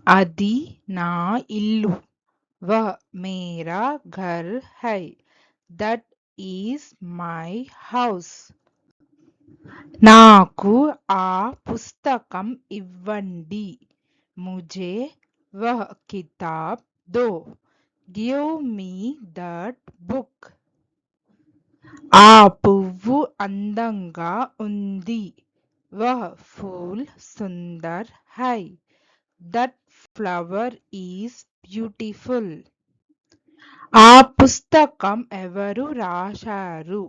అది నా ఇల్లు. वह मेरा घर है. That is my house. నాకు ఆ పుస్తకం ఇవ్వండి. मुझे वह किताब दो. Give me that book. ఆ పువ్వు అందంగా ఉంది. वह फूल सुंदर है. That flower is beautiful. ఆ పుస్తకం ఎవరు రాశారు?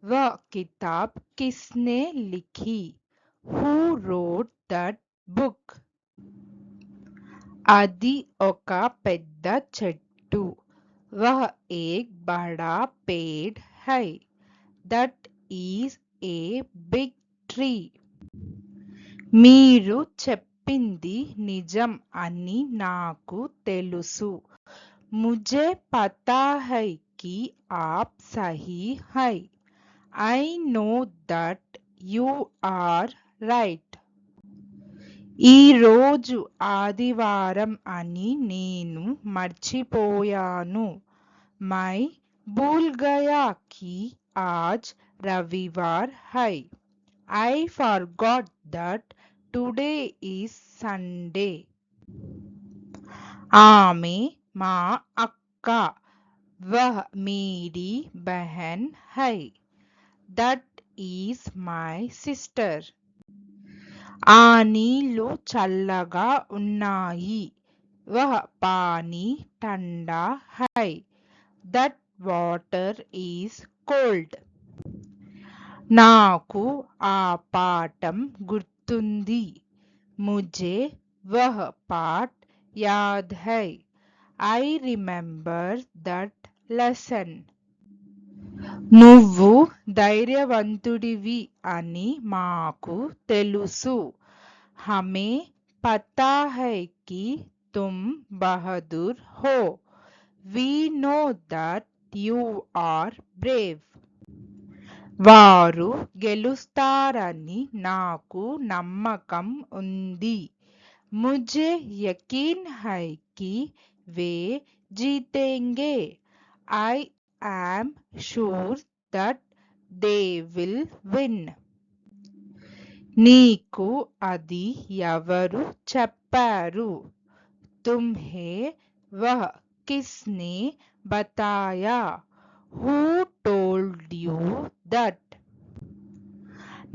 वह किताब किसने लिखी? Who wrote that book? అది ఒక పెద్ద చెట్టు. वह एक बड़ा पेड़ है. That is a big tree. మీరు చెప్పింది నిజం అని నాకు తెలుసు. मुझे पता है कि आप सही है. I know that you are right. ఈరోజు ఆదివారం అని నేను మర్చిపోయాను. मैं भूल गया कि आज रविवार है. I forgot that today is Sunday. ఆమె మా అక్క. वह मेरी बहन है. That is my sister. ఆ నీళ్లు చల్లగా ఉన్నాయి. वह पानी ठंडा है. That water is cold. నాకు ఆ పాఠం గుర్తుంది. मुझे वह पाठ याद है. I remember that lesson. నువ్వు ధైర్యవంతుడివి అని మాకు తెలుసు. हमें पता है कि तुम बहादुर हो. We know that you are brave. వారు గెలుస్తారని నాకు నమ్మకం ఉంది. मुझे यकीन है कि वे जीतेंगे. I am sure that they will win. నీకు అది ఎవరు చెప్పారు? तुम्हें वह किसने बताया? Who told you that?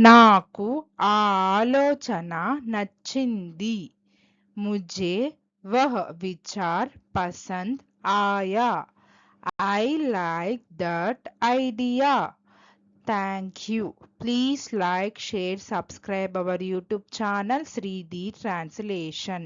నాకు ఆ ఆలోచన నచ్చింది. मुझे वह विचार पसंद आया. I like that idea. Thank you. Please like, share, subscribe our YouTube channel Sridhi Translation.